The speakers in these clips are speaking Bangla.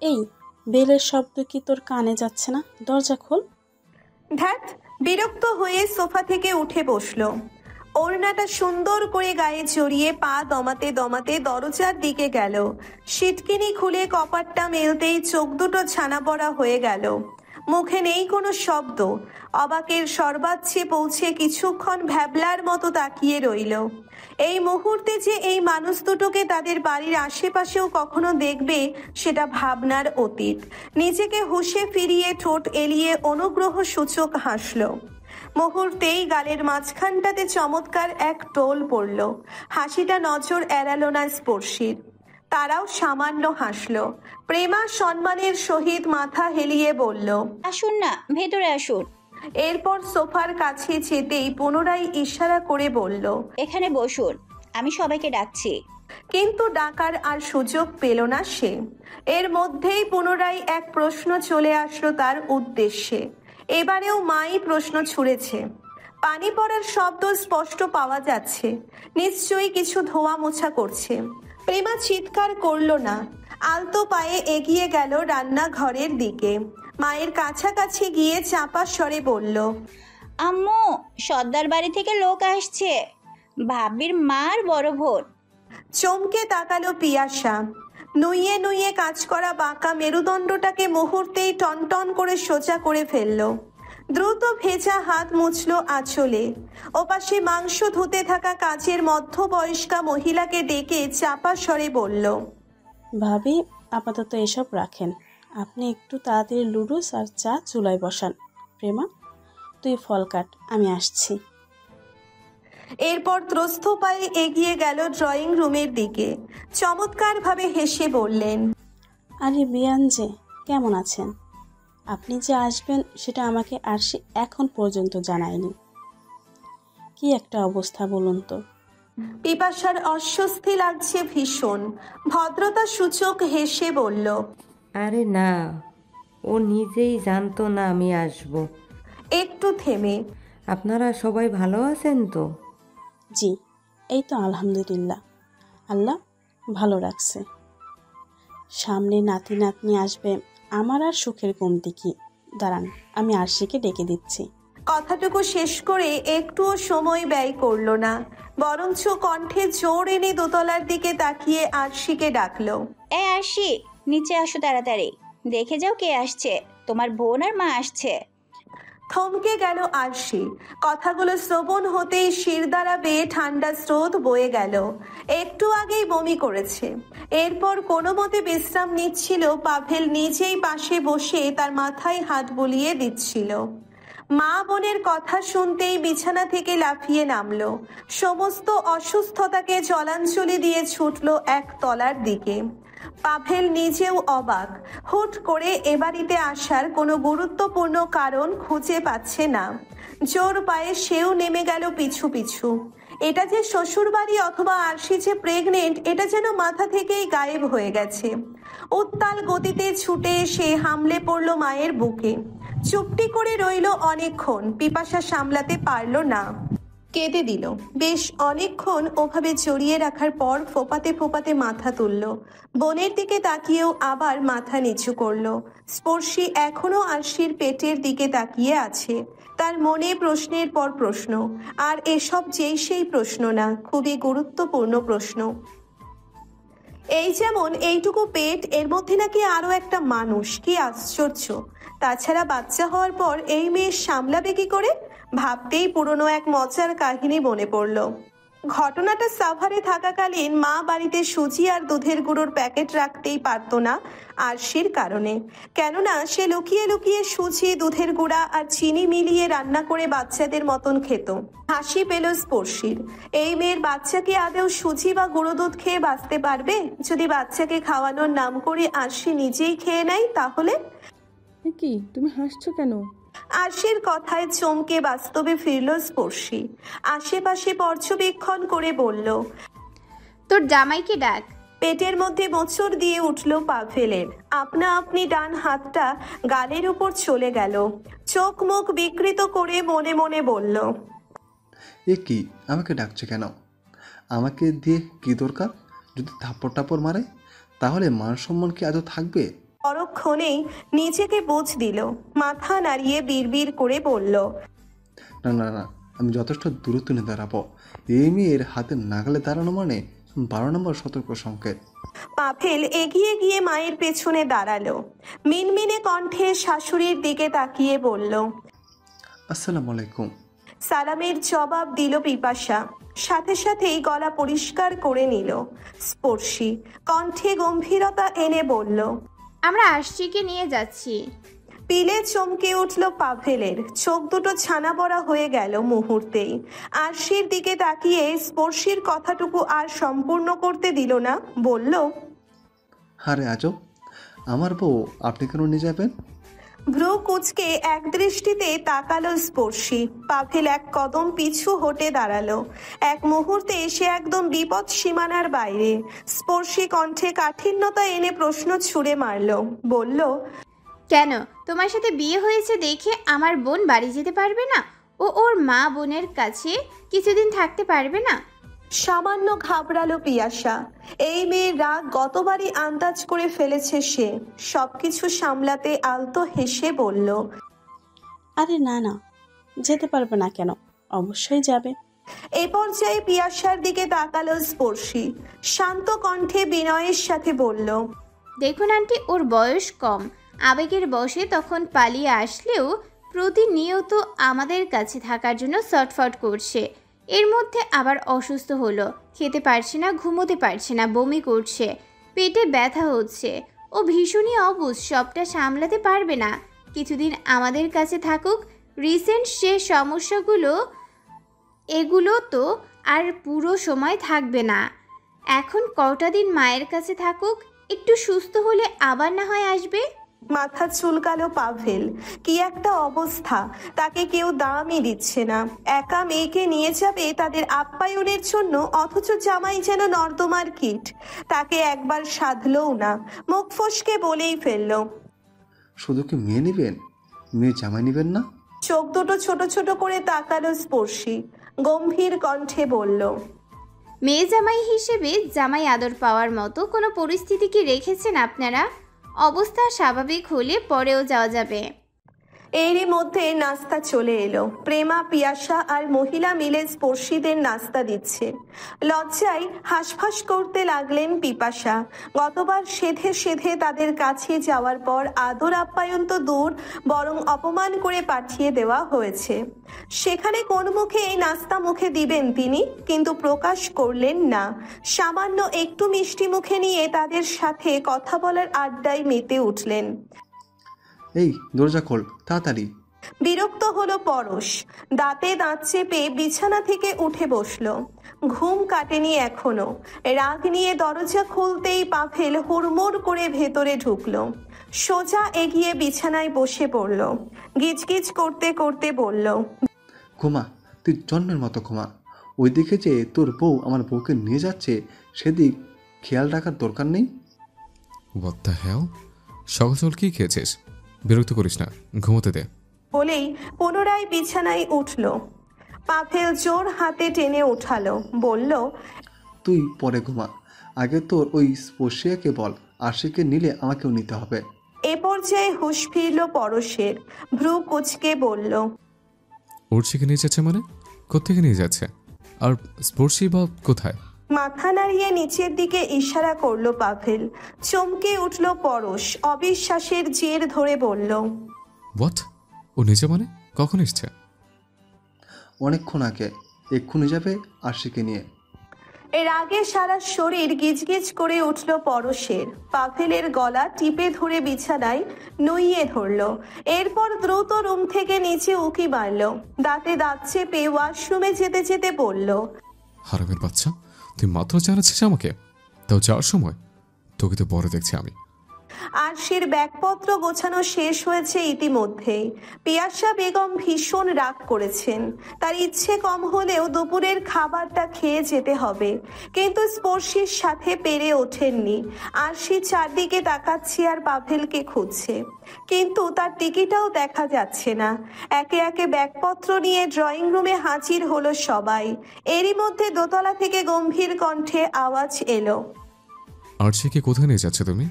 এই, বেলের শব্দ কি তোর কানে যাচ্ছে না? দরজা খোল। ধ্যাত, বিরক্ত হয়ে সোফা থেকে উঠে বসলো। ওড়নাটা সুন্দর করে গায়ে জড়িয়ে পা দমাতে দমাতে দরজার দিকে গেল। সিটকিনি খুলে কপাটটা মেলতেই চোখ দুটো ছানা পড়া হয়ে গেল। মুখে নেই কোনো শব্দ। অবাকের সর্বাচ্চে পৌঁছে কিছুক্ষণ ভ্যাবলার মতো তাকিয়ে রইল। এই মুহূর্তে যে এই মানুষ দুটোকে তাদের বাড়ির আশেপাশেও কখনো দেখবে সেটা ভাবনার অতীত। নিজেকে হুঁশে ফিরিয়ে ঠোঁট এলিয়ে অনুগ্রহ সূচক হাসল। মুহূর্তেই গালের মাঝখানটাতে চমৎকার এক টোল পড়ল। হাসিটা নজর এড়ালো না স্পর্শীর। তারাও সামান্য হাসল। প্রেমা সম্মানের সহিত মাথা হেলিয়ে বলল, আসুন না, ভেতরে আসুন। এরপর সোফার কাছে যেতেই পুনরায় ইশারা করে বলল, এখানে বসুন, আমি সবাইকে ডাকছি। কিন্তু ডাকার আর সুযোগ পেল না সে। এর মধ্যেই পুনরায় এক প্রশ্ন চলে আসলো তার উদ্দেশ্যে। এবারেও মাই প্রশ্ন ছুড়েছে। পানি পড়ার শব্দ স্পষ্ট পাওয়া যাচ্ছে। নিশ্চয়ই কিছু ধোয়া মোছা করছে। প্রেমা চিৎকার করলো না, আলতো পায়ে এগিয়ে গেল রান্নাঘরের দিকে। মায়ের কাছাকাছি গিয়ে চাপা স্বরে বলল, আম্মু, সর্দার বাড়ি থেকে লোক আসছে, ভাবির মার বড় বোন। চমকে তাকালো পিয়াসা। নুইয়ে নুইয়ে কাজ করা বাঁকা মেরুদণ্ডটাকে মুহূর্তেই টনটন করে সোজা করে ফেলল। দ্রুত ভেজা হাত মুছল আঁচলে। ওপাশে মাংস ধুতে থাকা কাজের মধ্যবয়স্কা মহিলাকে ডেকে চাপা স্বরে বলল, ভাবি, আপাতত এসব রাখেন। আপনি একটু তাড়াতাড়ি লুডুস আর চা চুলায় বসান। প্রেমা, তুই ফল কাট, আমি আসছি। এরপর ত্রস্ত পায়ে এগিয়ে গেল ড্রয়িং রুমের দিকে। চমৎকারভাবে হেসে বললেন, আরে বিয়ান যে, কেমন আছেন? আপনি যে আসবেন সেটা আমাকে আরশি এখন পর্যন্ত জানায়নি। কি একটা অবস্থা বলুন তো। পিপাসার অস্বস্তি লাগছে ভীষণ। ভদ্রতা সূচক হেসে বলল, আরে না, ও নিজেই জানতো না আমি আসব। একটু থেমে, আপনারা সবাই ভালো আছেন তো? জি, এই তো আলহামদুলিল্লাহ, আল্লাহ ভালো রাখছে। সামনে নাতি নাতনি আসবে, আমার আর সুখের কমতি কি। দাঁড়ান, আমি আরশিকে ডেকে দিচ্ছি। কথাটুকু শেষ করে একটুও সময় ব্যয় করলো না, বরঞ্চ কণ্ঠে জোর এনে দোতলার দিকে তাকিয়ে আরশিকে ডাকলো। আসি, নিচে আসো তাড়াতাড়ি, দেখে যাও কে আসছে। তোমার বোন আর মা আসছে। থমকে গেল আরশি। কথাগুলো শ্রবণ হতেই শিরদাঁড়া বেয়ে ঠান্ডা স্রোত বয়ে গেল। একটু আগেই বমি করেছে। এরপর কোনো মতে বিশ্রাম নিচ্ছিল পাভেল নিজেই পাশে বসে তার মাথায় হাত বুলিয়ে দিচ্ছিল। মা বোনের কথা শুনতেই বিছানা থেকে লাফিয়ে নামলো। সমস্ত অসুস্থতাকে জলাঞ্জলি দিয়ে ছুটলো এক তলার দিকে। পাভেল নিজেও অবাক। হুট করে এ বাড়িতে আসার কোনো গুরুত্বপূর্ণ কারণ খুঁজে পাচ্ছে না। জোর পায়ে সেও নেমে গেল পিছু পিছু। এটা যে শ্বশুর বাড়ি অথবা আরশি যে প্রেগনেন্ট, এটা যেন মাথা থেকেই গায়েব হয়ে গেছে। উত্তাল গতিতে ছুটে এসে হামলে পড়ল মায়ের বুকে। চুপটি করে রইল অনেকক্ষণ, পিপাসা সামলাতে পারল না, কেঁদে দিল। বেশ অনেকক্ষণ ওভাবে জড়িয়ে রাখার পর ফোপাতে ফোপাতে মাথা তুলল। বোনের দিকে তাকিয়েও আবার মাথা নিচু করলো। স্পর্শী এখনো আরশির পেটের দিকে তাকিয়ে আছে। তার মনে প্রশ্নের পর প্রশ্ন। আর এসব যেই সেই প্রশ্ন না, খুবই গুরুত্বপূর্ণ প্রশ্ন। এই যেমন এইটুকু পেট, এর মধ্যে নাকি আরো একটা মানুষ, কি আশ্চর্য। তাছাড়া বাচ্চা হওয়ার পর এই মেয়ে সামলাবে কি করে? ভাবতেই পুরনো এক মজার কাহিনী মনে পড়ল। ঘটনাটা সাভারে থাকাকালীন মা বাড়িতে সুজি আর দুধের গুঁড়োর প্যাকেট রাখতেই পারতো না আরশির কারণে। কেননা সে লুকিয়ে লুকিয়ে সুজি, দুধের গুঁড়া আর চিনি মিলিয়ে রান্না করে বাচ্চাদের মতন খেত। হাসি পেল স্পর্শীর। এই মেয়ের বাচ্চা কি আদেও সুজি বা গুঁড়ো দুধ খেয়ে বাঁচতে পারবে? যদি বাচ্চাকে খাওয়ানোর নাম করে আরশি নিজেই খেয়ে নেয় তাহলে? কি, তুমি হাসছো কেন? আরশির কথায় চমকে বাস্তবে ফিরল স্পর্শী। আশেপাশে পর্যবেক্ষণ করে বলল, তোর জামাইকে ডাক। পেটের মধ্যে মোচড় দিয়ে উঠল পাভেলের। আপনা আপনি ডান হাতটা গালের উপর চলে গেল। চোখ মুখ বিকৃত করে মনে মনে বলল, এ কি, আমাকে ডাকছে কেন? আমাকে দিয়ে কি দরকার? যদি থাপ্পড় টাপড় মারে তাহলে মান সম্মান কি আদৌ থাকবে? পরক্ষণেই নিজেকে বুঝ দিল, মাথা নাড়িয়ে বিড়বিড় করে বলল, না না না, আমি যথেষ্ট দূরত্ব নিয়ে দাঁড়াবো। এই মেয়ের হাতে নাগালে দাঁড়ানো মানে 12 নম্বর সতর্ক সংকেত। পাভেল এগিয়ে গিয়ে মায়ের পেছনে দাঁড়ালো। মিনমিনে কণ্ঠে শাশুড়ির দিকে তাকিয়ে বলল, আসসালামু আলাইকুম। সালামের জবাব দিল পিপাসা। সাথে সাথেই গলা পরিষ্কার করে নিল। স্পর্শী কণ্ঠে গম্ভীরতা এনে বলল, আমরা আশিকে নিয়ে যাচ্ছি। পিলে চমকে উঠল পাভেলের, চোখ দুটো ছানা বড়া হয়ে গেল মুহূর্তেই। আরশির দিকে তাকিয়ে স্পর্শীর কথাটুকু আর সম্পূর্ণ করতে দিল না, বলল, আরে আজব, আমার বউ আপনি কেন নিয়ে যাবেন? ভ্রু কুচকে এক দৃষ্টিতে তাকালো স্পর্শী। পাভেল এক কদম পিছু হটে দাঁড়ালো। এক মুহূর্তে এসে একদম বিপদ সীমানার বাইরে। স্পর্শী কণ্ঠে কাঠিন্যতা এনে প্রশ্ন ছুড়ে মারল, বলল, কেন, তোমার সাথে বিয়ে হয়েছে দেখে আমার বোন বাড়ি যেতে পারবে না? ও ওর মা বোনের কাছে কিছুদিন থাকতে পারবে না? সামান্য ঘাবড়ালো পিয়াসা। এই মেয়ের রাগ গতবারই আন্দাজ করে ফেলেছে সে। সবকিছু সামলাতে আলতো হেসে বলল, আরে না না, যেতে পারবে না কেন, অবশ্যই যাবে। এ পর্যায়ে পিয়াসার দিকে তাকালো স্পর্শী। শান্ত কণ্ঠে বিনয়ের সাথে বলল, দেখুন আন্টি, ওর বয়স কম, আবেগের বশে তখন পালিয়ে আসলেও প্রতিনিয়ত আমাদের কাছে থাকার জন্য ছটফট করছে। এর মধ্যে আবার অসুস্থ হলো, খেতে পারছে না, ঘুমোতে পারছে না, বমি করছে, পেটে ব্যথা হচ্ছে। ও ভীষণই অবুঝ, সবটা সামলাতে পারবে না। কিছুদিন আমাদের কাছে থাকুক। রিসেন্ট সে সমস্যাগুলো, এগুলো তো আর পুরো সময় থাকবে না। এখন কটা দিন মায়ের কাছে থাকুক, একটু সুস্থ হলে আবার না হয় আসবে। মাথা চুলকালো পাভেল। কি একটা অবস্থা, তাকে কেউ দামই দিচ্ছে না। একা মেয়েকে নিয়ে যাবে তাদের আপ্যায়নের জন্য, অথচ জামাই যেন নর্দমার কীট। তাকে একবার সাধলও না, মুখ ফসকে বলেই ফেলল, শুধু কি মেয়ে নেবেন, মেয়ে জামাই নেবেন না? চোখ দুটো ছোট ছোট করে তাকালো স্পর্শী। গম্ভীর কণ্ঠে বলল, মেয়ে জামাই হিসেবে জামাই আদর পাওয়ার মতো কোনো পরিস্থিতি কি রেখেছেন আপনারা? অবস্থা স্বাভাবিক হলে পরেও যাওয়া যাবে। এরই মধ্যে নাস্তা চলে এলো। প্রেমা, পিয়াসা আর মহিলা মিলে স্পর্শীদের নাস্তা দিচ্ছে। লজ্জায় হাঁসফাঁস করতে লাগলেন পিপাসা। গতবার সেধে সেধে তাদের কাছে যাওয়ার পর আদর আপ্যায়ন তো দূর, বরং অপমান করে পাঠিয়ে দেওয়া হয়েছে। সেখানে কোন মুখে এই নাস্তা মুখে দিবেন তিনি, কিন্তু প্রকাশ করলেন না। সামান্য একটু মিষ্টি মুখে নিয়ে তাদের সাথে কথা বলার আড্ডায় মেতে উঠলেন। এই দরজা খোল তাড়াতাড়ি। বিরক্ত হলো পরশ। দাঁতে দাঁত চেপে বিছানা থেকে উঠে বসলো। ঘুম কাটেনি এখনো। রাগ নিয়ে দরজা খুলতেই পাভেল হুড়মুড় করে ভেতরে ঢুকলো। সোজা এগিয়ে বিছানায় বসে পড়ল। গিজগিজ করতে করতে বলল, ঘুমা, তুই জন্মের মতো ঘুমা। ওইদিকে যে তোর বউ আমার বউকে নিয়ে যাচ্ছে, সেদিক খেয়াল রাখার দরকার নেই? What the hell? সকাল সকাল কি খেয়েছিস? বিরক্ত করিস না, ঘুমোতে দে। বলেই পুনরায় বিছানায় উঠল। পাভেল জোর হাতে টেনে উঠালো, বলল, তুই পরে ঘুমা, আগে তোর ওই স্পর্শিয়াকে বল আশিকে নিলে আমাকেও নিতে হবে। এ পর্যায়ে হুঁশ ফিরল পরশের। ভ্রু কুচকে বলল, উর্ষিকে নিয়ে যাচ্ছে মানে? কোত্থেকে নিয়ে যাচ্ছে? আর স্পর্শী বা কোথায়? মাথা নাড়িয়ে নিচের দিকে ইশারা করলো পাভেল। চমকে উঠল পরশ, অবিশ্বাসের জের ধরে বলল, হোয়াট? ও নিচে মানে? কখন এসছে? অনেকক্ষণ আগে, এক্ষুনি যাবে আশিকে নিয়ে। এর আগে সারা শরীর গিজগিজ করে উঠল পরশের। পাভেলের গলা টিপে ধরে বিছানায় নুইয়ে ধরল। এরপর দ্রুত রুম থেকে নিচে উকি মারল। দাঁতে দাঁত চেপে ওয়াশরুমে যেতে যেতে বলল, হারামের বাচ্চা, তুই মাত্র জানাচ্ছিস আমাকে, তাও যাওয়ার সময়? তোকে তো বড় দেখছি আমি। আরশির ব্যাগপত্র গোছানো শেষ হয়েছে ইতিমধ্যেই। পিয়াসা বেগম ভীষণ রাগ করেছেন। তার ইচ্ছে কম হলেও দুপুরের খাবারটা খেয়ে যেতে হবে, কিন্তু স্পর্শীর সাথে পেরে ওঠেননি। আরশি চারদিকে তাকাচ্ছে আর পাভেলকে খুঁজছে, কিন্তু তার টিকিটাও দেখা যাচ্ছে না। একে একে ব্যাগপত্র নিয়ে ড্রয়িং রুমে হাজির হলো সবাই। এরই মধ্যে দোতলা থেকে গম্ভীর কণ্ঠে আওয়াজ এলো, আরশিকে কোথায় নিয়ে যাচ্ছে তুমি?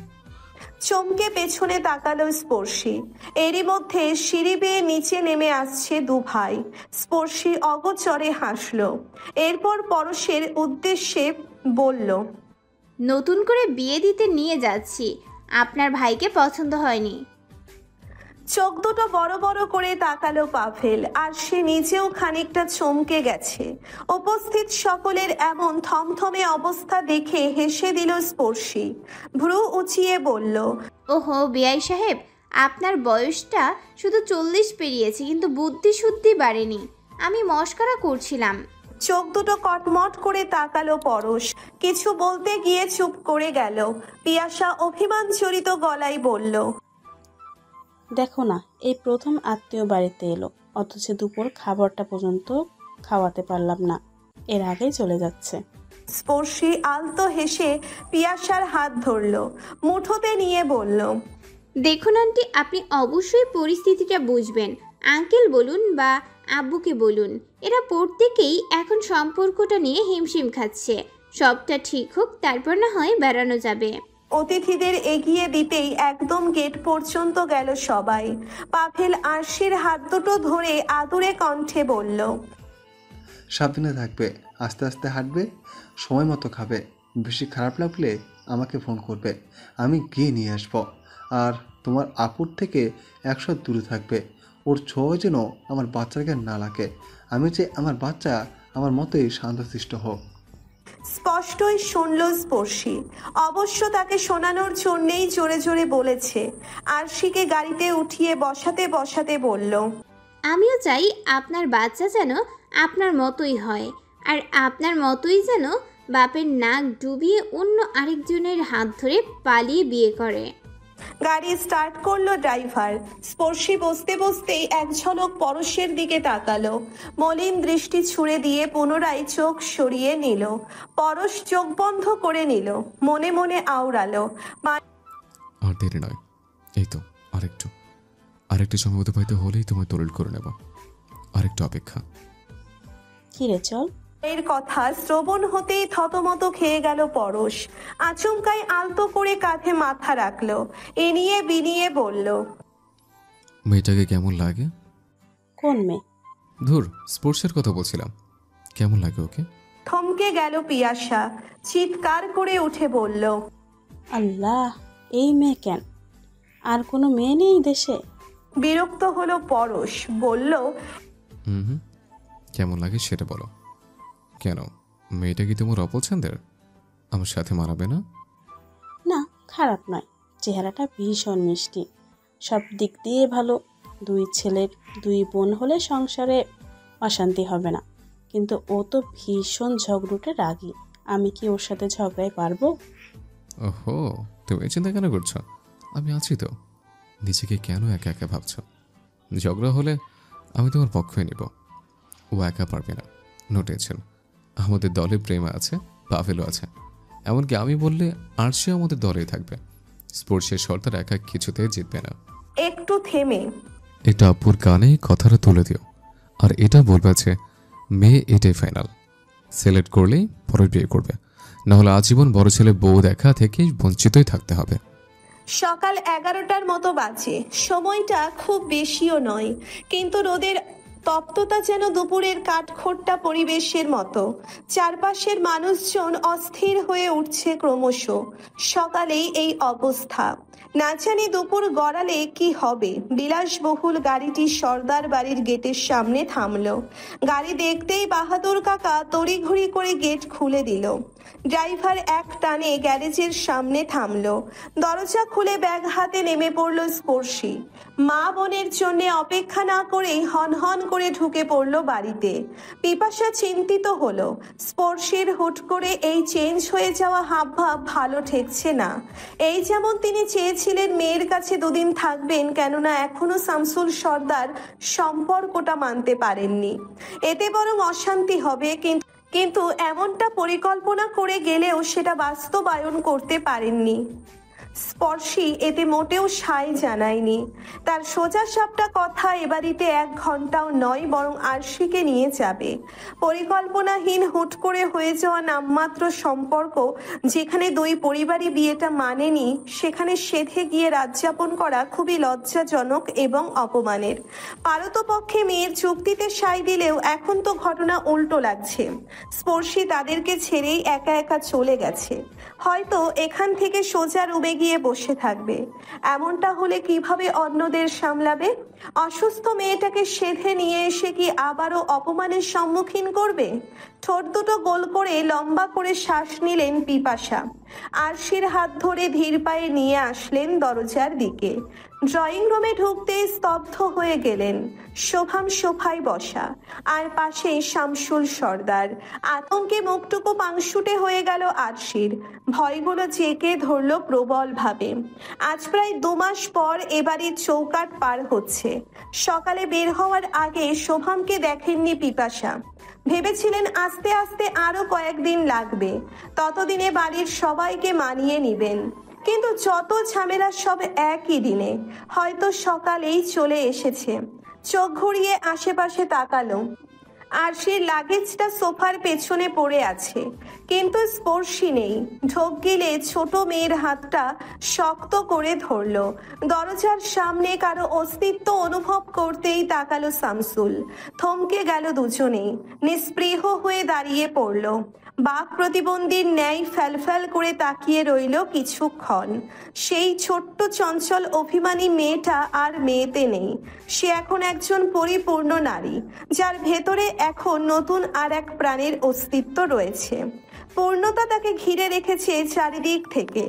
চমকে পেছনে তাকালো স্পর্শী। এরই মধ্যে সিঁড়ি বেয়ে নিচে নেমে আসছে দু ভাই। স্পর্শী অগোচরে হাসলো, এরপর পরশের উদ্দেশ্যে বলল, নতুন করে বিয়ে দিতে নিয়ে যাচ্ছি, আপনার ভাইকে পছন্দ হয়নি। চোখ দুটো বড় বড় করে তাকালো পাভেল, আর সে নিজেও খানিকটা চমকে গেছে। উপস্থিত সকলের এমন থমথমে অবস্থা দেখে হেসে দিল স্পর্শী। ভ্রু উঁচিয়ে বলল, ওহো বিআই সাহেব, আপনার বয়সটা শুধু 40 পেরিয়েছে, কিন্তু বুদ্ধি শুদ্ধি বাড়েনি। আমি মস্করা করছিলাম। চোখ দুটো কটমট করে তাকালো পরশ। কিছু বলতে গিয়ে চুপ করে গেল। পিয়াসা অভিমান জড়িত গলায় বলল, দেখো না, এই প্রথম আত্মীয় বাড়িতে এলো, অথচ দুপুর খাবারটা পর্যন্ত খাওয়াতে পারলাম না, এর আগেই চলে যাচ্ছে। স্পর্শী আলতো হেসে পিয়াসার হাত ধরল, মুঠোতে নিয়ে বলল, দেখুন আন্টি, আপনি অবশ্যই পরিস্থিতিটা বুঝবেন। আঙ্কেল বলুন বা আব্বুকে বলুন, এরা প্রত্যেকেই এখন সম্পর্কটা নিয়ে হিমশিম খাচ্ছে। সবটা ঠিক হোক, তারপর না হয় বেড়ানো যাবে। অতিথিদের এগিয়ে দিতেই একদম গেট পর্যন্ত গেল সবাই। পাভেল আরশির হাত দুটো ধরে আদুরে কণ্ঠে বলল, সাবধানে থাকবে, আস্তে আস্তে হাঁটবে, সময় মতো খাবে, বেশি খারাপ লাগলে আমাকে ফোন করবে, আমি গিয়ে নিয়ে আসবো। আর তোমার আপুর থেকে 100 দূরে থাকবে, ওর ছোঁয়া যেন আমার বাচ্চাকে না লাগে। আমি যে আমার বাচ্চা আমার মতোই শান্তশিষ্ট হোক। স্পষ্টই শুনল স্পর্শী। অবশ্য তাকে শোনানোর জন্যেই জোরে জোরে বলেছে। আরশিকে গাড়িতে উঠিয়ে বসাতে বসাতে বলল, আমিও চাই আপনার বাচ্চা যেন আপনার মতোই হয়, আর আপনার মতোই যেন বাপের নাক ডুবিয়ে অন্য আরেকজনের হাত ধরে পালিয়ে বিয়ে করে। গাড়ি স্টার্ট করলো ড্রাইভার। স্পর্শী বসতে বসতেই এক ঝলক পরশের দিকে তাকালো। মলিন দৃষ্টি ছুড়ে দিয়ে পুনরায় চোখ সরিয়ে নিল। পরশ চোখ বন্ধ করে নিল, মনে মনে আওড়ালো, আর দেরি নয়, এই তো আরেকটু সময় অতিবাহিত হলেই তোমায় তরল করে নেব। আরেকটু অপেক্ষা। কি রে, চল। এর কথা শ্রবণ হতেই থতমত খেয়ে গেল পরশ। আচমকাই আলতো করে কাঁধে মাথা রাখলো, এ নিয়ে বিনিয়ে বলল, মেয়েটাকে কেমন লাগে? কোন মেয়ে? ধুর, স্পোর্টসের কথা বলছিলাম। কেমন লাগে ওকে? থমকে গেল পিয়াসা, চিৎকার করে উঠে বলল, আল্লাহ, এই মেয়ে কেন? আর কোনো মেয়ে নেই দেশে? বিরক্ত হলো পরশ, বলল, হুম, কেমন লাগে সেটা বলো। কেন, মেয়েটা কি তোমার অপছন্দের? আমার সাথে মানাবে না? না, খারাপ নয়, চেহারাটা ভীষণ মিষ্টি, সব দিক দিয়ে ভালো। 2 ছেলের 2 বোন হলে সংসারে অশান্তি হবে না, কিন্তু ও তো ভীষণ ঝগড়ুটে রাগী। আমি কি ওর সাথে ঝগড়ায় পারবো? ওহো, তুমি চিন্তা কেন করছো? আমি আছি তো। নিজেকে কেন একা একা ভাবছো? ঝগড়া হলে আমি তোমার পক্ষই নিব। ও একা পারবে না, নো টেনশন। আমাদের দলে প্রেমা আছে, পাভেলও আছে, এমনকি আমি বললে আরশিও আমাদের দলেই থাকবে। স্পোর্টসের সর্দার একা কিছুতে জিতবে না। একটু থেমে, এটা আপুর কানে কথাটা তুলে দিও, আর এটা বলবে যে মেয়ে এটাই ফাইনাল। সিলেক্ট করলেই পরে বিয়ে করবে, নাহলে আজীবন বড় ছেলে বউ দেখা থেকে বঞ্চিতই থাকতে হবে। সকাল 11টার মতো বাজে। সময়টা খুব বেশিও নয়, কিন্তু রোদের তপ্ততা যেন দুপুরের কাঠখোট্টা পরিবেশের মতো। চারপাশের মানুষজন অস্থির হয়ে উঠছে ক্রমশ। সকালেই এই অবস্থা, না জানি দুপুর গড়ালে কি হবে। বিলাসবহুল গাড়িটি সর্দার বাড়ির গেটের সামনে থামলো। গাড়ি দেখতেই বাহাদুর কাকা তড়িঘড়ি করে গেট খুলে দিল। ড্রাইভার এক টানে গ্যারেজের সামনে থামলো। দরজা খুলে ব্যাগ হাতে নেমে পড়ল স্পর্শী। মা বোনের জন্য অপেক্ষা না করেই হনহন করে ঢুকে পড়ল বাড়িতে। পিপাসা চিন্তিত হলো, স্পর্শীর হুট করে এই চেঞ্জ হয়ে যাওয়া হাবভাব ভালো ঠেকছে না। এই যেমন তিনি চেয়েছিলেন মেয়ের কাছে 2 দিন থাকবেন, কেননা এখনো শামসুল সর্দার সম্পর্কটা মানতে পারেননি। এতে বরং অশান্তি হবে, কিন্তু এমনটা পরিকল্পনা করে গেলেও সেটা বাস্তবায়ন করতে পারেননি। স্পর্শী এতে মোটেও সায় জানায়নি। তার সোজা সাপটা কথা এ বাড়িতে 1 ঘন্টাও নয়, বরং আরশিকে নিয়ে যাবে। পরিকল্পনাহীন হুট করে হয়ে যাওয়া নামমাত্র সম্পর্ক, যেখানে 2 পরিবারই বিয়েটা মানেনি, সেখানে সেধে গিয়ে রাত যাপন করা খুবই লজ্জাজনক এবং অপমানের। পারতপক্ষে মেয়ের চুক্তিতে সায় দিলেও এখন তো ঘটনা উল্টো লাগছে। স্পর্শী তাদেরকে ছেড়েই একা একা চলে গেছে। হয়তো এখান থেকে সোজা রুমে গিয়ে বসে থাকবে। এমনটা হলে কিভাবে অন্যদের সামলাবে? অসুস্থ মেয়েটাকে সেধে নিয়ে এসে কি আবারও অপমানের সম্মুখীন করবে? ঠোঁট দুটো গোল করে লম্বা করে শ্বাস নিলেন পিপাসা। আরশির হাত ধরে ধীর পায়ে নিয়ে আসলেন দরজার দিকে। ড্রয়িং রুমে ঢুকতেই স্তব্ধ হয়ে গেলেন। শোভাম সোফায় বসা, আর পাশে শামসুল সর্দার। আতঙ্কে মুখটুকু পাংশুটে হয়ে গেল আরশির। ভয়গুলো জেঁকে ধরল প্রবল ভাবে। আজ প্রায় 2 মাস পর এবারে চৌকাট পার হচ্ছে। সকালে বের হওয়ার আগে শোভামকে দেখেননি পিপাসা। ভেবেছিলেন আস্তে আস্তে আরো কয়েকদিন লাগবে, ততদিনে বাড়ির সবাইকে মানিয়ে নিবেন। কিন্তু যত ঝামেলা সব একই দিনে, হয়তো সকালেই চলে এসেছে। চোখ ঘুরিয়ে আশেপাশে তাকালো। আরশির লাগেজটা সোফার পেছনে পড়ে আছে, কিন্তু স্পর্শী নেই। ঢোক গিলে ছোট মেয়ের হাতটা শক্ত করে ধরলো। দরজার সামনে কারো অস্তিত্ব অনুভব করতেই তাকালো শামসুল। থমকে গেল দুজনেই, নিস্পৃহ হয়ে দাঁড়িয়ে পড়ল। বাক প্রতিবন্ধীর ন্যায় ফ্যালফ্যাল করে তাকিয়ে রইল কিছুক্ষণ। সেই ছোট্ট চঞ্চল অভিমানী মেয়েটা আর মেয়েতে নেই। সে এখন একজন পরিপূর্ণ নারী, যার ভেতরে এখন নতুন আর এক প্রাণের অস্তিত্ব রয়েছে। পূর্ণতা তাকে ঘিরে রেখেছে চারিদিক থেকে।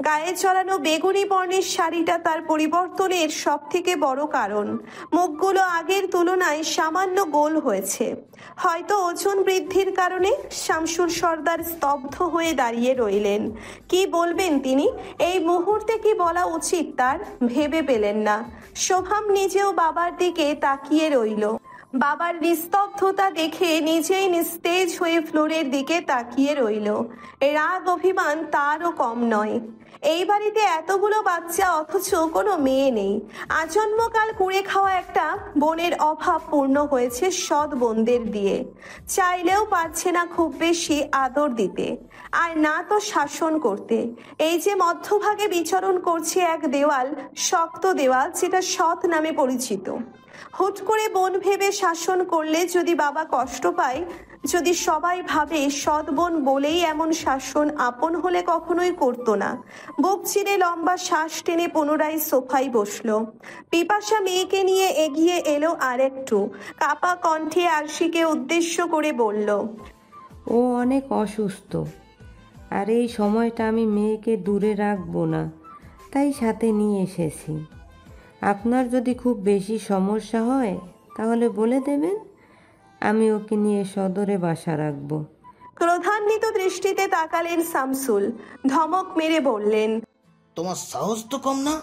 গায়ে চড়ানো বেগুনি বর্ণের শাড়িটা তার পরিবর্তনের সব থেকে বড় কারণ। মুখগুলো আগের তুলনায় সামান্য গোল হয়েছে, হয়তো ওজন বৃদ্ধির কারণে। শামসুল সর্দার স্তব্ধ হয়ে দাঁড়িয়ে রইলেন। কি বলবেন তিনি? এই মুহূর্তে কি বলা উচিত তার ভেবে পেলেন না। শোভাম নিজেও বাবার দিকে তাকিয়ে রইল। বাবার নিস্তব্ধতা দেখে নিজেই নিস্তেজ হয়ে ফ্লোরের দিকে তাকিয়ে রইল। রাগ অভিমান তারও কম নয়। এই বাড়িতে এতগুলো বাচ্চা, অথচ কোনো মেয়ে নেই। আজন্মকাল কুড়ে খাওয়া একটা বোনের অভাব পূর্ণ হয়েছে সৎ বোনদের দিয়ে। চাইলেও পারছে না খুব বেশি আদর দিতে, আর না তো শাসন করতে। এই যে মধ্যভাগে বিচরণ করছে এক দেওয়াল, শক্ত দেওয়াল, যেটা সৎ নামে পরিচিত। হুট করে বোন ভেবে শাসন করলে যদি বাবা কষ্ট পায়, যদি সবাই ভাবে সৎ বোন বলেই এমন শাসন, আপন হলে কখনোই করতো না। বুক চিরে লম্বা শ্বাস টেনে পুনরায় সোফায় বসলো। পিপাসা মেয়েকে নিয়ে এগিয়ে এলো আর একটু। কাপা কণ্ঠে আরশিকে উদ্দেশ্য করে বলল, ও অনেক অসুস্থ, আর এই সময়টা আমি মেয়েকে দূরে রাখবো না, তাই সাথে নিয়ে এসেছি। আপনার যদি খুব বেশি সমস্যা হয় তাহলে বলে দেবেন, আমি ওকে নিয়ে সদরে বাসা রাখবো। ক্রোধান্বিত দৃষ্টিতে তাকালেন শামসুল। ধমক মেরে বললেন, তোমার সাহস তো কম না?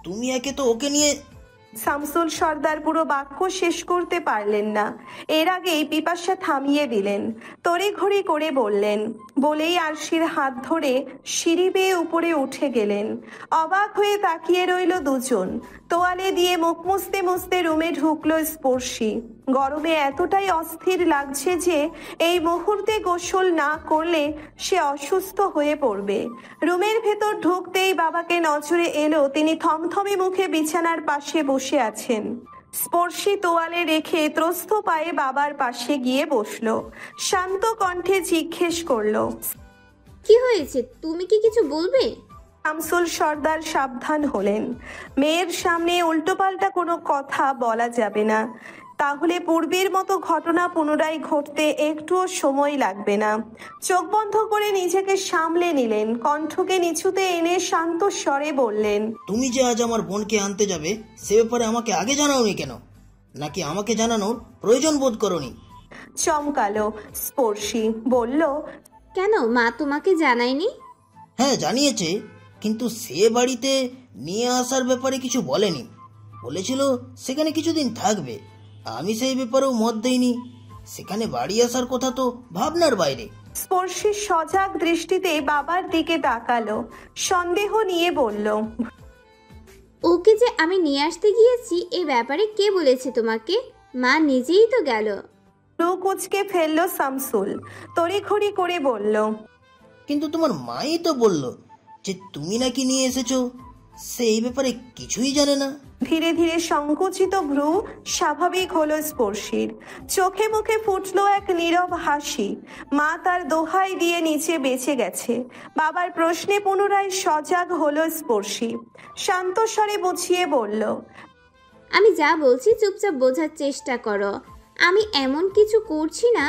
তুমি একে তো ওকে নিয়ে। শামসুল সর্দার পুরো বাক্য শেষ করতে পারলেন না। এর আগেই পিপাসা থামিয়ে দিলেন। তড়িঘড়ি করে বললেন, বলেই আরশির হাত ধরে সিঁড়ি বেয়ে উপরে উঠে গেলেন। অবাক হয়ে তাকিয়ে রইল দুজন। তোয়ালে দিয়ে মুখ মুছতে মুছতে রুমে ঢুকলো স্পর্শী। গরমে এতটাই অস্থির লাগছে যে এই মুহূর্তে গোসল না করলে সে অসুস্থ হয়ে পড়বে। রুমের ভেতর ঢুকতেই বাবাকে নজরে এলো। তিনি থমথমে মুখে বিছানার পাশে বসে আছেন। স্পর্শী তোয়ালে রেখে ত্রস্ত পায়ে বাবার পাশে গিয়ে বসলো। শান্ত কণ্ঠে জিজ্ঞেস করলো, কি হয়েছে? তুমি কি কিছু বলবে? শামসুল সর্দার সাবধান হলেন। মেয়ের সামনে উল্টোপাল্টা কোনো কথা বলা যাবে না, তাহলে পূর্বের মতো ঘটনা পুনরায় ঘটতে একটুও সময় লাগবে না। চোখ বন্ধ করে নিজেকে সামলে নিলেন। কণ্ঠকে নিচুতে এনে শান্ত স্বরে বললেন, তুমি যে আজ আমার বোনকে আনতে যাবে, সে ব্যাপারে আমাকে আগে জানাওনি কেন? নাকি আমাকে জানানোর প্রয়োজন বোধ করনি? চমকালো স্পর্শী। বলল, কেন, মা তোমাকে জানায়নি? হ্যাঁ জানিয়েছে, কিন্তু সে বাড়িতে নিয়ে আসার ব্যাপারে কিছু বলেনি। বলেছিল সেখানে কিছুদিন থাকবে। আমি সেই ব্যাপারেও মত দেইনি। সেখানে বাড়ি আসার কথা তো ভাবনার বাইরে। স্পর্শী সজাগ দৃষ্টিতে বাবার দিকে তাকালো, সন্দেহ নিয়ে বলল, ওকে যে আমি নিয়ে আসতে গিয়েছি এ ব্যাপারে কে বলেছে তোমাকে? মা নিজেই তো গেল। রু কুচকে ফেললো শামসুল, তড়িঘড়ি করে বলল, কিন্তু তোমার মাই তো বলল যে তুমি নাকি নিয়ে এসেছো, সে এই ব্যাপারে কিছুই জানে না। ধীরে ধীরে সংকুচিত ভ্রু স্বাভাবিক হলো স্পর্শীর, চোখে মুখে ফুটলো এক নীরব হাসি। মা তার দোহাই দিয়ে নিচে বেঁচে গেছে। বাবার প্রশ্নে পুনরায় সজাগ হলো স্পর্শী, শান্ত স্বরে বুঝিয়ে বলল, আমি যা বলছি চুপচাপ বোঝার চেষ্টা করো। আমি এমন কিছু করছি না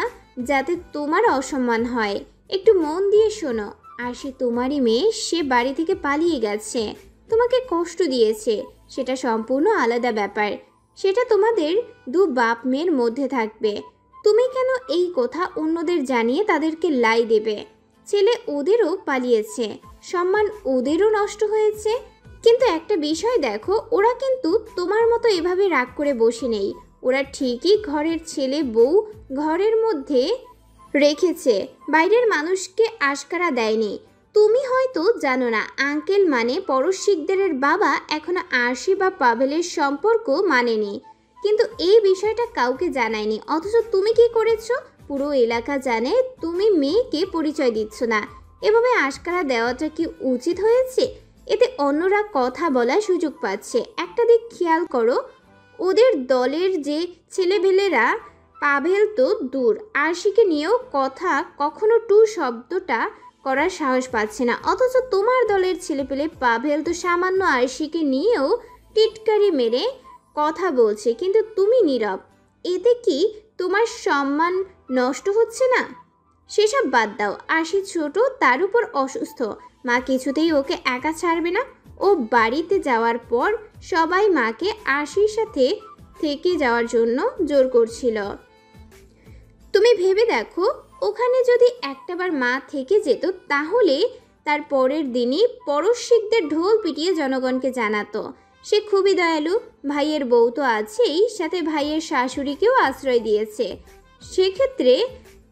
যাতে তোমার অসম্মান হয়। একটু মন দিয়ে শোনো। আর সে তোমারই মেয়ে, সে বাড়ি থেকে পালিয়ে গেছে, তোমাকে কষ্ট দিয়েছে, সেটা সম্পূর্ণ আলাদা ব্যাপার। সেটা তোমাদের দু বাপ মেয়ের মধ্যে থাকবে। তুমি কেন এই কথা অন্যদের জানিয়ে তাদেরকে লাই দেবে? ছেলে ওদেরও পালিয়েছে, সম্মান ওদেরও নষ্ট হয়েছে। কিন্তু একটা বিষয় দেখো, ওরা কিন্তু তোমার মতো এভাবে রাগ করে বসে নেই। ওরা ঠিকই ঘরের ছেলে বউ ঘরের মধ্যে রেখেছে, বাইরের মানুষকে আশকারা দেয়নি। তুমি হয়তো জানো না, আঙ্কেল মানে পরশ শিকদারের বাবা এখনো আরশি বা পাভেলের সম্পর্ক মানেনি, কিন্তু এই বিষয়টা কাউকে জানায়নি। অথচ তুমি কি করেছো? পুরো এলাকা জানে তুমি মেয়েকে পরিচয় দিচ্ছ না। এভাবে আশকারা দেওয়াটা কি উচিত হয়েছে? এতে অন্যরা কথা বলার সুযোগ পাচ্ছে। একটা দিক খেয়াল করো, ওদের দলের যে ছেলেবেলেরা, পাভেল তো দূর, আরশিকে নিয়েও কথা কখনো টু শব্দটা করার সাহস পাচ্ছে না। অথচ তোমার দলের ছেলেপেলে পাভেল তো সামান্য আরশিকে নিয়েও টিটকারি মেরে কথা বলছে, কিন্তু তুমি নীরব। এতে কি তোমার সম্মান নষ্ট হচ্ছে না? সেসব বাদ দাও। আরশি ছোট, তার উপর অসুস্থ, মা কিছুতেই ওকে একা ছাড়বে না। ও বাড়িতে যাওয়ার পর সবাই মাকে আরশির সাথে থেকে যাওয়ার জন্য জোর করছিল। তুমি ভেবে দেখো, ওখানে যদি একটাবার মা থেকে যেত তাহলে তার পরের দিনই পরশ শিকদার ঢোল পিটিয়ে জনগণকে জানাতো সে খুবই দয়ালু। ভাইয়ের বউ তো আছেই, সাথে ভাইয়ের শাশুড়িকেও আশ্রয় দিয়েছে। সেক্ষেত্রে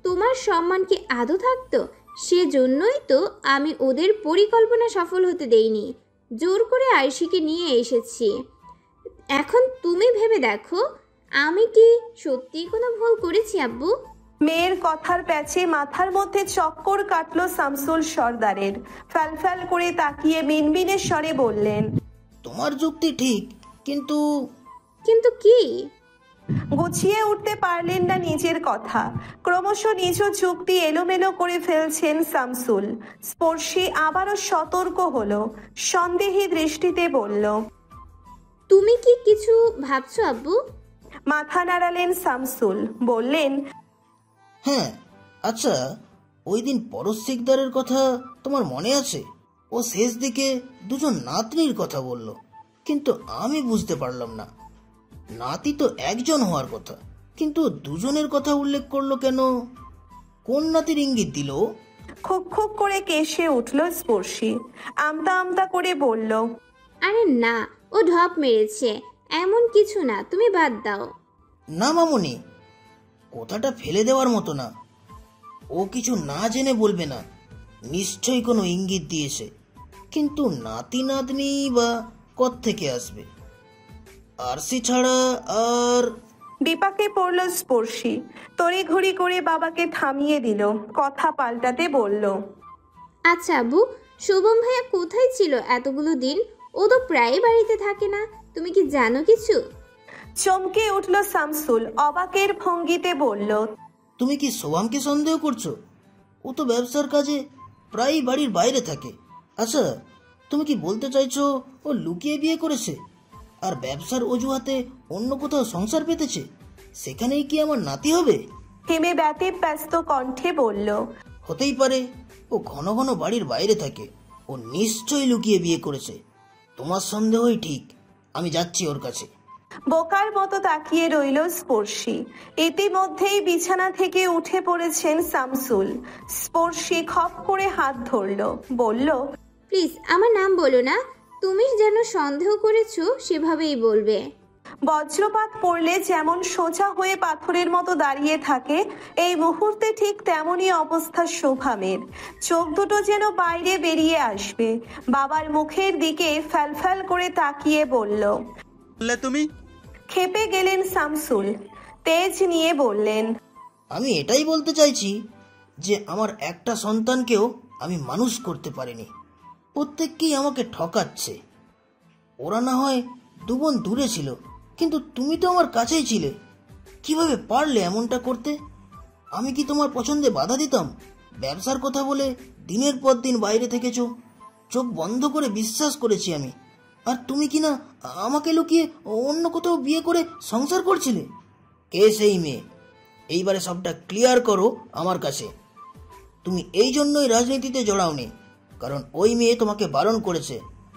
তোমার সম্মান কি আদৌ থাকতো? সেজন্যই তো আমি ওদের পরিকল্পনা সফল হতে দেইনি, জোর করে আরশিকে নিয়ে এসেছি। এখন তুমি ভেবে দেখো, আমি কি সত্যিই কোনো ভুল করেছি আব্বু? মেয়ের কথার প্যাচে মাথার মধ্যে চক্কর কাটলো শামসুল সর্দারের। ফ্যালফ্যাল করে তাকিয়ে মিনমিনের স্বরে বললেন, তোমার যুক্তি ঠিক, কিন্তু কিন্তু কি? গুছিয়ে উঠতে পারলেন না নিজের কথা। ক্রমশ নিজ যুক্তি এলোমেলো করে ফেলছেন শামসুল। স্পর্শী আবারও সতর্ক হলো, সন্দেহী দৃষ্টিতে বলল, তুমি কি কিছু ভাবছো আব্বু? মাথা নাড়ালেন শামসুল, বললেন, হ্যাঁ। আচ্ছা, ওই দিন পরশ শিকদারের কথা তোমার মনে আছে? ও শেষ দিকে দুজন নাতনির কথা বলল, কিন্তু আমি বুঝতে পারলাম না, নাতি তো একজন হওয়ার কথা, কিন্তু দুজনের কথা উল্লেখ করলো কেন? কোন নাতির ইঙ্গিত দিল? খুব খুব করে কেশে উঠল স্পর্শী, আমতা আমতা করে বলল, আরে না, ও ঢপ মেরেছে, এমন কিছু না, তুমি বাদ দাও। না মামুনি, কথাটা ফেলে দেওয়ার মতো না। ও কিছু না জেনে বলবে না, নিশ্চয়ই কোনো ইঙ্গিত দিয়েছে, কিন্তু নাতি নাতনি বা কোত্থেকে আসবে? আরশি ছাড়া আর বিপাকে পড়ল স্পর্শী। তড়িঘড়ি করে বাবাকে থামিয়ে দিল, কথা পাল্টাতে বলল, আচ্ছা আব্বু, শুভম ভাইয়া কোথায় ছিল এতগুলো দিন? ও তো প্রায় বাড়িতে থাকে না, তুমি কি জানো কিছু? চমকে উঠল শামসুল, অবাকের ভঙ্গিতে বলল, তুমি কি সোহামকে সন্দেহ করছো? ও তো ব্যবসার কাজে প্রায় বাড়ির বাইরে থাকে। আচ্ছা, তুমি কি বলতে চাইছো ও লুকিয়ে বিয়ে করেছে আর ব্যবসার অজুহাতে অন্য কোথাও সংসার পেতেছে? সেখানেই কি আমার নাতি হবে? হেমে ব্যতীত ব্যস্ত কণ্ঠে বলল, হতেই পারে। ও ঘন ঘন বাড়ির বাইরে থাকে, ও নিশ্চয়ই লুকিয়ে বিয়ে করেছে। তোমার সন্দেহই ঠিক, আমি যাচ্ছি ওর কাছে। বোকার মতো তাকিয়ে রইল স্পর্শী। ইতিমধ্যেই বিছানা থেকে উঠে পড়েছেন শামসুল। স্পর্শী খপ করে হাত ধরল, বলল, প্লিজ আমার নাম বলো না, তুমি যেন সন্দেহ করেছো সেভাবেই বলবে। বজ্রপাত পড়লে যেমন সোজা হয়ে পাথরের মতো দাঁড়িয়ে থাকে, এই মুহূর্তে ঠিক তেমনই অবস্থা শোভামের। চোখ দুটো যেন বাইরে বেরিয়ে আসবে। বাবার মুখের দিকে ফ্যালফ্যাল করে তাকিয়ে বলল, তুমি ক্ষেপে গেলেন শামসুল। তেজ নিয়ে বললেন, আমি এটাই বলতে চাইছি যে আমার একটা সন্তানকেও আমি মানুষ করতে পারিনি। প্রত্যেককেই আমাকে ঠকাচ্ছে। ওরা না হয় দুবোন দূরে ছিল, কিন্তু তুমি তো আমার কাছেই ছিলে। কিভাবে পারলে এমনটা করতে? আমি কি তোমার পছন্দে বাধা দিতাম? ব্যবসার কথা বলে দিনের পর দিন বাইরে থেকেছো, চোখ বন্ধ করে বিশ্বাস করেছি আমি। আর তুমি কি না আমাকে লুকিয়ে অন্য কোথাও বিয়ে করে সংসার করছিলে? কে সেই মেয়ে? এইবারে সবটা ক্লিয়ার করো আমার কাছে। তুমি এই জন্যই রাজনীতিতে জড়াওনি, কারণ ওই মেয়ে তোমাকে বারণ করেছে,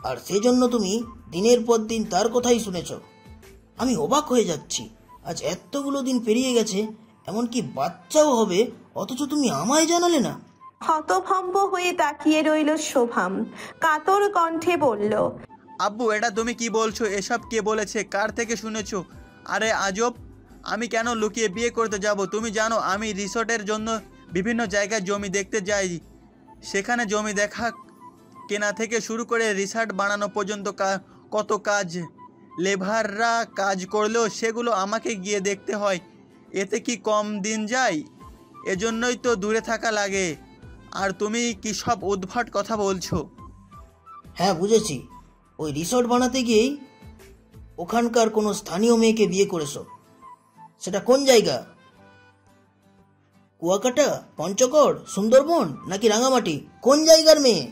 আর সেই জন্য তুমি দিনের পর দিন তার কথাই শুনেছ। আমি অবাক হয়ে যাচ্ছি, আজ এতগুলো দিন পেরিয়ে গেছে, এমনকি বাচ্চাও হবে, অথচ তুমি আমায় জানালে না। হতভম্ব হয়ে তাকিয়ে রইল শোভাম। কাতর কণ্ঠে বলল, আব্বু, এটা তুমি কি বলছো? এসব কে বলেছে? কার থেকে শুনেছো? আরে আজব, আমি কেন লুকিয়ে বিয়ে করতে যাব? তুমি জানো আমি রিসোর্টের জন্য বিভিন্ন জায়গায় জমি দেখতে যাই। সেখানে জমি দেখা কেনা থেকে শুরু করে রিসোর্ট বানানো পর্যন্ত কত কাজ। লেবাররা কাজ করলেও সেগুলো আমাকে গিয়ে দেখতে হয়। এতে কি কম দিন যায়? এজন্যই তো দূরে থাকা লাগে। আর তুমি কি সব উদ্ভট কথা বলছো? হ্যাঁ বুঝেছি, ওই রিসর্ট বানাতে গিয়েই ওখানকার কোনো স্থানীয় মেয়েকে বিয়ে করেছো। সেটা কোন জায়গা? কুয়াকাটা, পঞ্চগড়, সুন্দরবন নাকি রাঙামাটি? কোন জায়গার মেয়ে?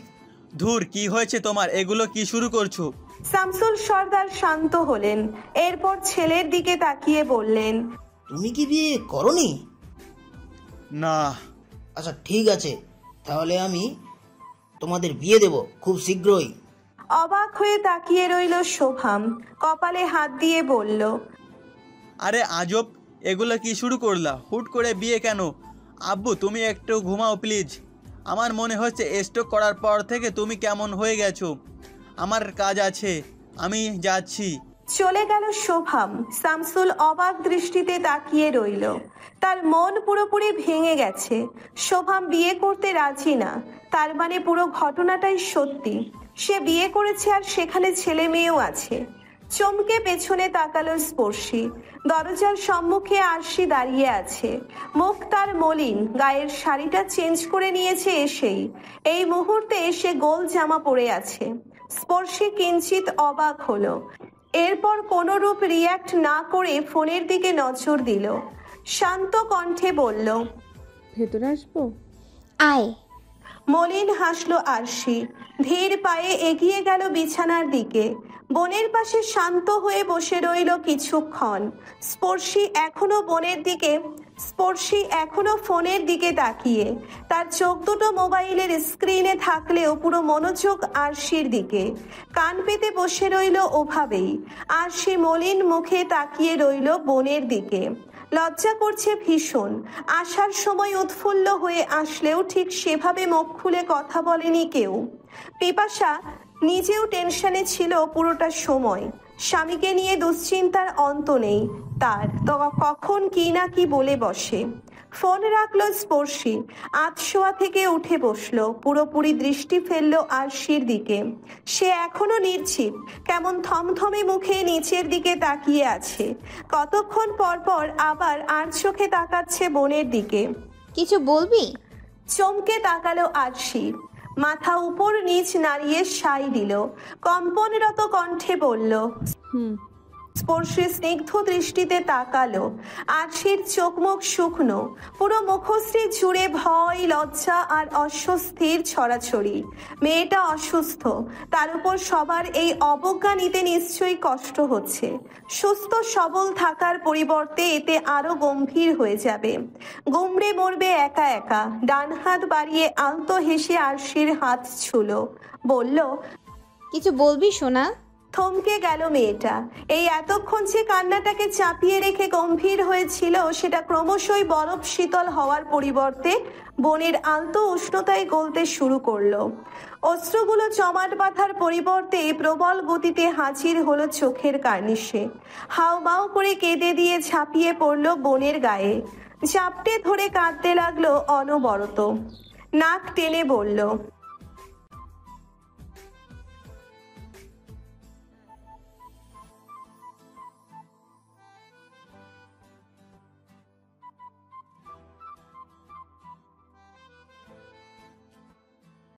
ধুর, কি হয়েছে তোমার? এগুলো কি শুরু করছো? শামসুল সর্দার শান্ত হলেন। এরপর ছেলের দিকে তাকিয়ে বললেন, তুমি কি বিয়ে করনি? না। আচ্ছা ঠিক আছে, তাহলে আমি তোমাদের বিয়ে দেব খুব শীঘ্রই। অবাক হয়ে তাকিয়ে রইল শোভাম। কপালে হাত দিয়ে বলল, আরে আজব, এগুলো কি শুরু করলা? হুট করে বিয়ে কেন? আব্বু, তুমি একটু ঘুমাও প্লিজ। আমার মনে হচ্ছে স্ট্রোক করার পর থেকে তুমি কেমন হয়ে গেছো। আমার কাজ আছে, আমি যাচ্ছি। চলে গেল শোভাম। শামসুল অবাক দৃষ্টিতে তাকিয়ে রইল। তার মন পুরোপুরি ভেঙে গেছে। শোভাম বিয়ে করতে রাজি না, তার মানে পুরো ঘটনাটাই সত্যি। সে বিয়ে করেছে আর সেখানে ছেলে মেয়েও আছে। চমকে পেছনে তাকালো স্পর্শী। দরজার সম্মুখে আরশি দাঁড়িয়ে আছে। মুখ তার মলিন, গায়ের শাড়িটা চেঞ্জ করে নিয়েছে এসেই। এই মুহূর্তে সে গোল জামা পরে আছে। স্পর্শী কিঞ্চিত অবাক হলো। এরপর কোনো রূপ রিয়্যাক্ট না করে ফোনের দিকে নজর দিল। শান্ত কণ্ঠে বলল, ভেতরে আসবো? আয়। মলিন হাসলো আরশি। ধীর পায়ে এগিয়ে গেল বিছানার দিকে। বোনের পাশে শান্ত হয়ে বসে রইল কিছুক্ষণ। স্পর্শী এখনো ফোনের দিকে তাকিয়ে। তার চোখ দুটো মোবাইলের স্ক্রিনে থাকলেও পুরো মনোযোগ আরশির দিকে। কান পেতে বসে রইল ওভাবেই। আরশি মলিন মুখে তাকিয়ে রইল বোনের দিকে। লজ্জা করছে ভীষণ। আসার সময় উৎফুল্ল হয়ে আসলেও ঠিক সেভাবে মুখ খুলে কথা বলেনি কেউ। পিপাসা নিজেও টেনশনে ছিল পুরোটা সময়। স্বামীকে নিয়ে দুশ্চিন্তার অন্ত নেই তার, তো কখন কি না কি বলে বসে। ফোন রাখলো স্পর্শী। আধশোয়া থেকে উঠে বসলো। পুরোপুরি দৃষ্টি ফেললো আরশির দিকে। সে এখনো নির্জীব, কেমন থমথমে মুখে নিচের দিকে তাকিয়ে আছে। কতক্ষণ পর পর আবার আর চোখে তাকাচ্ছে বোনের দিকে। কিছু বলবি? চমকে তাকালো আরশি। মাথা উপর নিচ নাড়িয়ে সাই দিল। কম্পনরত কণ্ঠে বলল, স্পর্শী স্নিগ্ধ দৃষ্টিতে তাকালো। আরশির চোখ মুখ শুকনো, পুরো মুখশ্রী জুড়ে ভয়, লজ্জা আর অস্বস্তির ছড়াছড়ি। মেয়েটা অসুস্থ, তার উপর সবার এই অবজ্ঞা নিতে নিশ্চয়ই কষ্ট হচ্ছে। সুস্থ সবল থাকার পরিবর্তে এতে আরো গম্ভীর হয়ে যাবে। গুমড়ে মরবে একা একা। ডান হাত বাড়িয়ে আলতো হেসে আরশির হাত ছুলো। বলল, কিছু বলবি সোনা? থমকে গেল মেয়েটা। এই এতক্ষণ যে কান্নাটাকে চাপিয়ে রেখে গম্ভীর হয়েছিল সেটা ক্রমশই বরফ শীতল হওয়ার পরিবর্তে বনের আলতো উষ্ণতায় গলতে শুরু করলো। অস্ত্রগুলো জমাট বাঁধার পরিবর্তে প্রবল গতিতে হাজির হলো চোখের কার্নিশে। হাউমাউ করে কেঁদে দিয়ে ঝাঁপিয়ে পড়লো বোনের গায়ে, চাপটে ধরে কাঁদতে লাগলো অনবরত। নাক টেনে বলল,